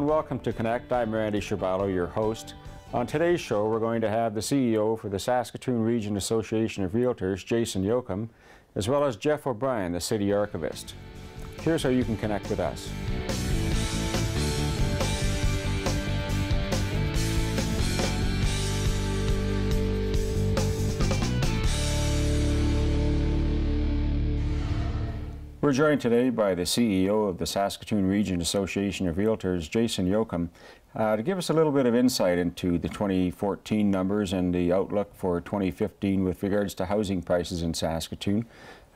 and welcome to Connect. I'm Randy Scherballo, your host. On today's show, we're going to have the CEO for the Saskatoon Region Association of Realtors, Jason Yochim, as well as Jeff O'Brien, the City Archivist. Here's how you can connect with us. We're joined today by the CEO of the Saskatoon Region Association of Realtors, Jason Yochim, to give us a little bit of insight into the 2014 numbers and the outlook for 2015 with regards to housing prices in Saskatoon.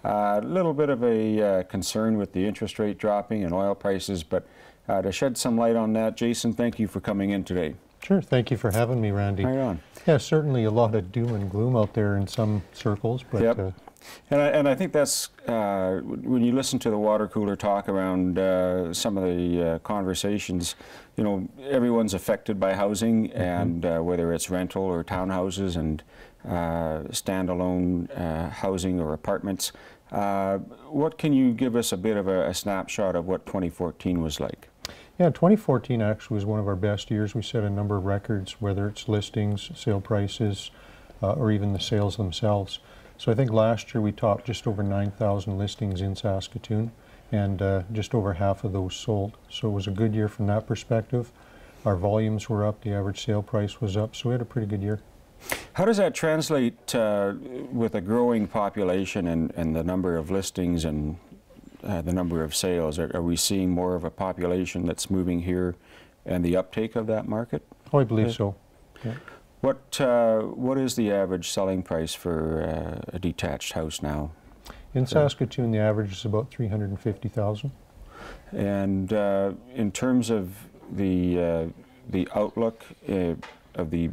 A little bit of a concern with the interest rate dropping and oil prices, but to shed some light on that, Jason, thank you for coming in today. Sure, thank you for having me, Randy. Right on. Yeah, certainly a lot of doom and gloom out there in some circles, but yep. And I think that's, when you listen to the water cooler talk around some of the conversations, you know, everyone's affected by housing, and whether it's rental or townhouses and standalone housing or apartments. What can you give us a bit of a snapshot of what 2014 was like? Yeah, 2014 actually was one of our best years. We set a number of records, whether it's listings, sale prices, or even the sales themselves. So I think last year we topped just over 9,000 listings in Saskatoon, and just over half of those sold. So it was a good year from that perspective. Our volumes were up, the average sale price was up, so we had a pretty good year. How does that translate with a growing population and the number of listings and the number of sales? Are we seeing more of a population that's moving here and the uptake of that market? Oh, I believe so. Yeah. What is the average selling price for a detached house now? In Saskatoon, the average is about $350,000. And in terms of the outlook of the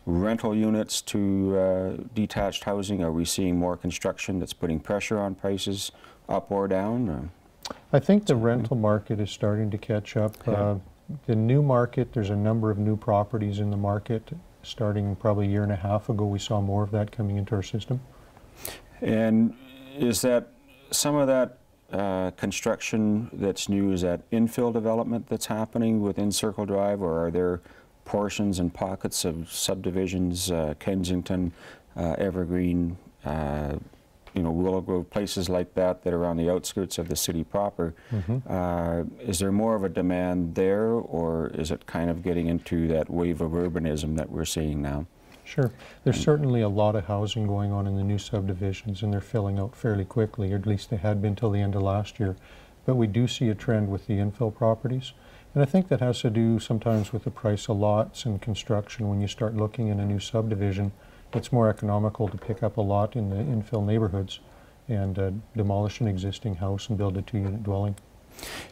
rental units to detached housing, are we seeing more construction that's putting pressure on prices up or down? Or? I think the rental market is starting to catch up. Yeah. The new market, there's a number of new properties in the market. Starting probably a year and a half ago, we saw more of that coming into our system. And is that some of that construction that's new, is that infill development that's happening within Circle Drive, or are there portions and pockets of subdivisions, Kensington, Evergreen, you know, Willow Grove, places like that that are on the outskirts of the city proper? Is there more of a demand there, or is it kind of getting into that wave of urbanism that we're seeing now? Sure. There's certainly a lot of housing going on in the new subdivisions, and they're filling out fairly quickly, or at least they had been till the end of last year. But we do see a trend with the infill properties. And I think that has to do sometimes with the price of lots and construction. When you start looking in a new subdivision, it's more economical to pick up a lot in the infill neighborhoods and demolish an existing house and build a two-unit dwelling.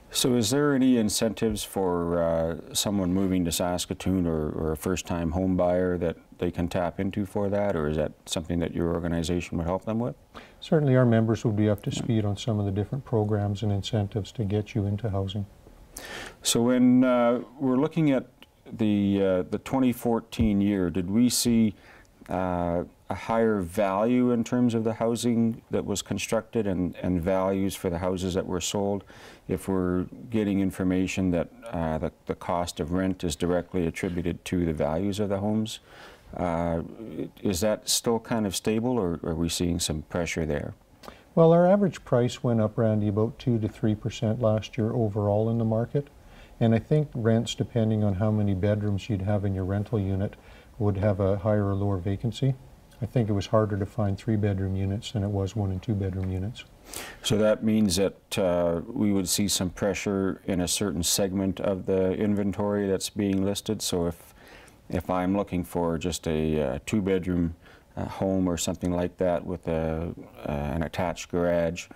So is there any incentives for someone moving to Saskatoon or a first-time home buyer that they can tap into for that, or is that something that your organization would help them with? Certainly our members would be up to speed on some of the different programs and incentives to get you into housing. So when we're looking at the 2014 year, did we see a higher value in terms of the housing that was constructed and values for the houses that were sold, if we're getting information that the cost of rent is directly attributed to the values of the homes? Is that still kind of stable, or are we seeing some pressure there? Well, our average price went up, Randy, about 2 to 3% last year overall in the market. And I think rents, depending on how many bedrooms you'd have in your rental unit, would have a higher or lower vacancy. I think it was harder to find 3-bedroom units than it was 1- and 2-bedroom units. So that means that we would see some pressure in a certain segment of the inventory that's being listed. So if I'm looking for just a 2-bedroom home or something like that with an attached garage,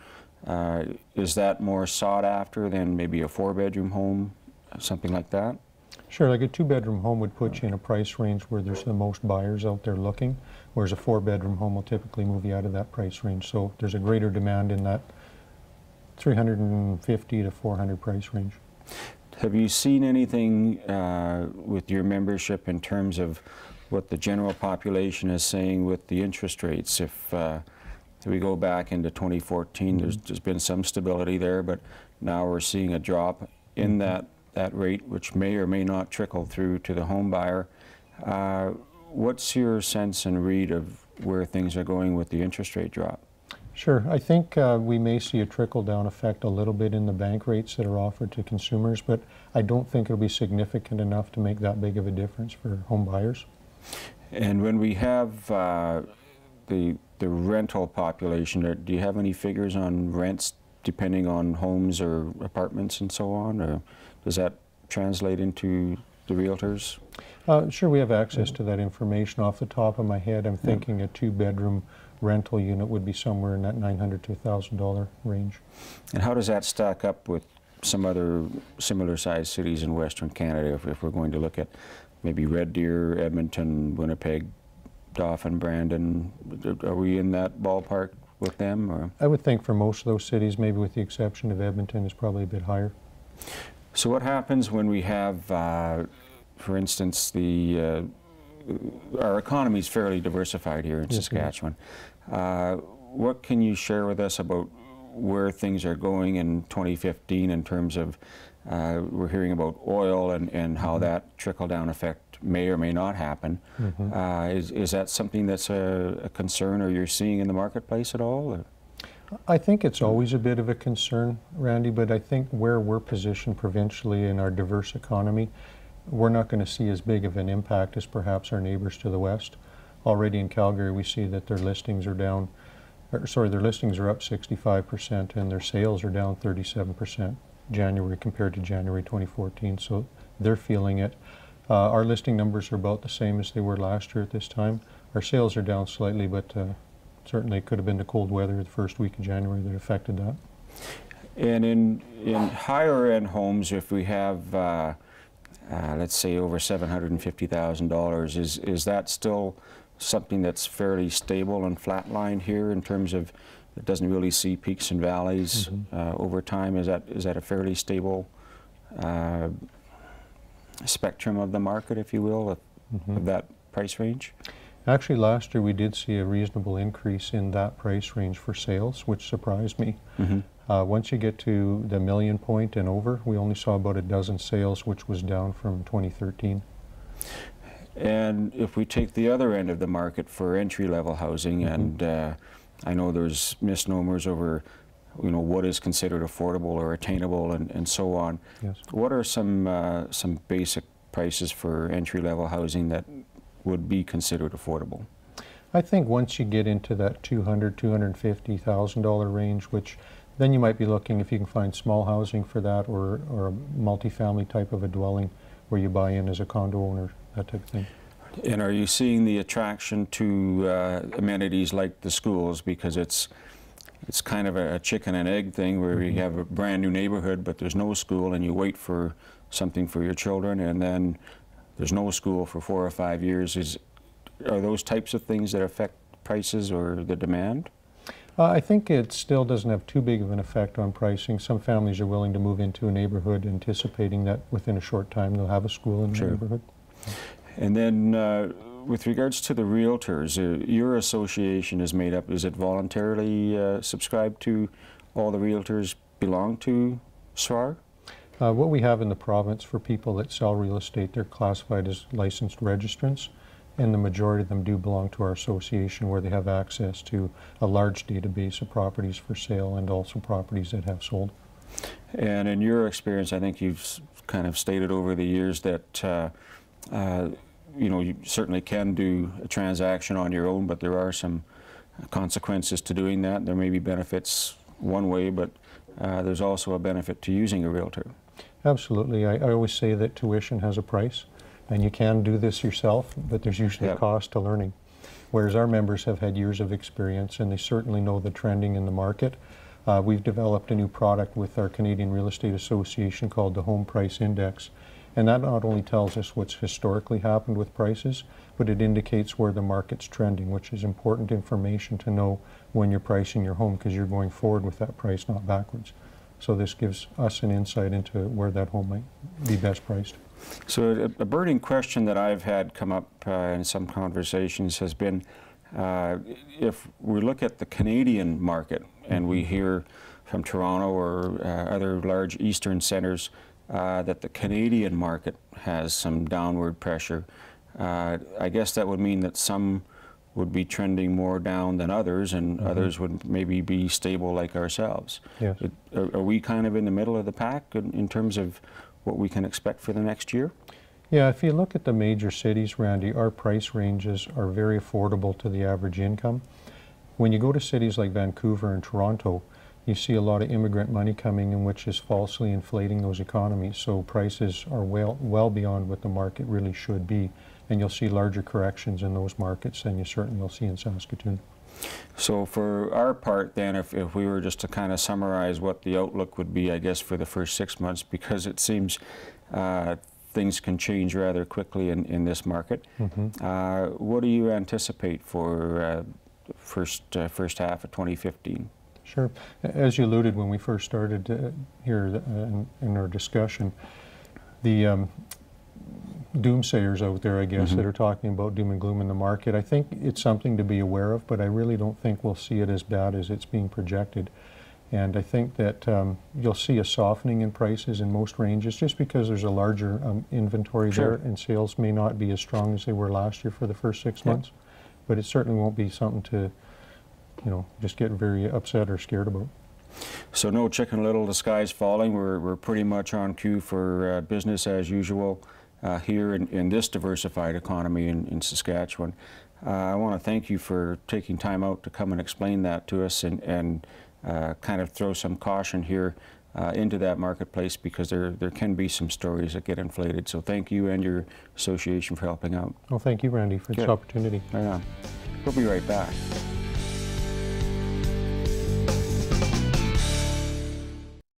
is that more sought after than maybe a 4-bedroom home, something like that? Sure, like a 2-bedroom home would put you in a price range where there's the most buyers out there looking, whereas a 4-bedroom home will typically move you out of that price range. So there's a greater demand in that 350 to 400 price range. Have you seen anything with your membership in terms of what the general population is saying with the interest rates? If we go back into 2014, there's been some stability there, but now we're seeing a drop in that that rate, which may or may not trickle through to the home buyer. What's your sense and read of where things are going with the interest rate drop? Sure. I think we may see a trickle-down effect a little bit in the bank rates that are offered to consumers, but I don't think it'll be significant enough to make that big of a difference for home buyers. And when we have the rental population, do you have any figures on rents depending on homes or apartments and so on, or does that translate into the realtors? Sure, we have access to that information. Off the top of my head, I'm thinking a 2-bedroom rental unit would be somewhere in that $900 to $1,000 range. And how does that stack up with some other similar sized cities in Western Canada, if we're going to look at maybe Red Deer, Edmonton, Winnipeg, Dauphin, Brandon? Are we in that ballpark with them? Or? I would think for most of those cities, maybe with the exception of Edmonton, is probably a bit higher. So what happens when we have, for instance, our economy is fairly diversified here in Saskatchewan. What can you share with us about where things are going in 2015 in terms of, we're hearing about oil and how that trickle-down effect may or may not happen. Is that something that's a concern, or you're seeing in the marketplace at all? Or? I think it's always a bit of a concern, Randy, but I think where we're positioned provincially in our diverse economy, we're not going to see as big of an impact as perhaps our neighbors to the west. Already in Calgary, we see that their listings are down, their listings are up 65% and their sales are down 37% January compared to January 2014, so they're feeling it. Our listing numbers are about the same as they were last year at this time. Our sales are down slightly, but certainly it could have been the cold weather the first week of January that affected that. And in higher end homes, if we have let's say over $750,000, is that still something that's fairly stable and flatlined here in terms of it doesn't really see peaks and valleys over time? Is that a fairly stable spectrum of the market, if you will, of that price range? Actually, last year we did see a reasonable increase in that price range for sales, which surprised me. Once you get to the million point and over, we only saw about a dozen sales, which was down from 2013. And if we take the other end of the market for entry-level housing, and I know there's misnomers over, what is considered affordable or attainable, and so on. Yes. What are some basic prices for entry-level housing that would be considered affordable? I think once you get into that $200,000, $250,000 range, which then you might be looking if you can find small housing for that, or a multifamily type of a dwelling where you buy in as a condo owner, that type of thing. And are you seeing the attraction to amenities like the schools, because it's kind of a chicken and egg thing where you have a brand new neighborhood but there's no school, and you wait for something for your children, and then there's no school for 4 or 5 years. Are those types of things that affect prices or the demand? I think it still doesn't have too big of an effect on pricing. Some families are willing to move into a neighborhood anticipating that within a short time they'll have a school in the neighborhood. And then with regards to the realtors, your association is made up, is it voluntarily subscribed to? All the realtors belong to SRAR? What we have in the province for people that sell real estate, they're classified as licensed registrants, and the majority of them do belong to our association, where they have access to a large database of properties for sale and also properties that have sold. And in your experience, I think you've kind of stated over the years that you certainly can do a transaction on your own, but there are some consequences to doing that. There may be benefits one way, but there's also a benefit to using a realtor. Absolutely. I always say that tuition has a price, and you can do this yourself, but there's usually a cost to learning. Whereas our members have had years of experience, and they certainly know the trending in the market. We've developed a new product with our Canadian Real Estate Association called the Home Price Index. And that not only tells us what's historically happened with prices, but it indicates where the market's trending, which is important information to know when you're pricing your home, because you're going forward with that price, not backwards. So this gives us an insight into where that home might be best priced. So a burning question that I've had come up in some conversations has been, if we look at the Canadian market and we hear from Toronto or other large eastern centers that the Canadian market has some downward pressure. I guess that would mean that some would be trending more down than others, and others would maybe be stable like ourselves. Yes. Are we kind of in the middle of the pack in terms of what we can expect for the next year? Yeah, if you look at the major cities, Randy, our price ranges are very affordable to the average income. When you go to cities like Vancouver and Toronto, you see a lot of immigrant money coming in, which is falsely inflating those economies. So prices are well beyond what the market really should be. And you'll see larger corrections in those markets than you certainly will see in Saskatoon. So for our part then, if we were just to kind of summarize what the outlook would be, I guess, for the first 6 months, because it seems things can change rather quickly in this market. What do you anticipate for first half of 2015? Sure. As you alluded when we first started here in our discussion, the doomsayers out there, I guess, that are talking about doom and gloom in the market, I think it's something to be aware of, but I really don't think we'll see it as bad as it's being projected. And I think that you'll see a softening in prices in most ranges just because there's a larger inventory there, and sales may not be as strong as they were last year for the first 6 months. But it certainly won't be something to, you know, just get very upset or scared about. So no Chicken Little, the sky's falling. We're pretty much on cue for business as usual here in this diversified economy in Saskatchewan. I want to thank you for taking time out to come and explain that to us and kind of throw some caution here into that marketplace, because there can be some stories that get inflated. So thank you and your association for helping out. Well, thank you, Randy, for this opportunity. Right on. We'll be right back.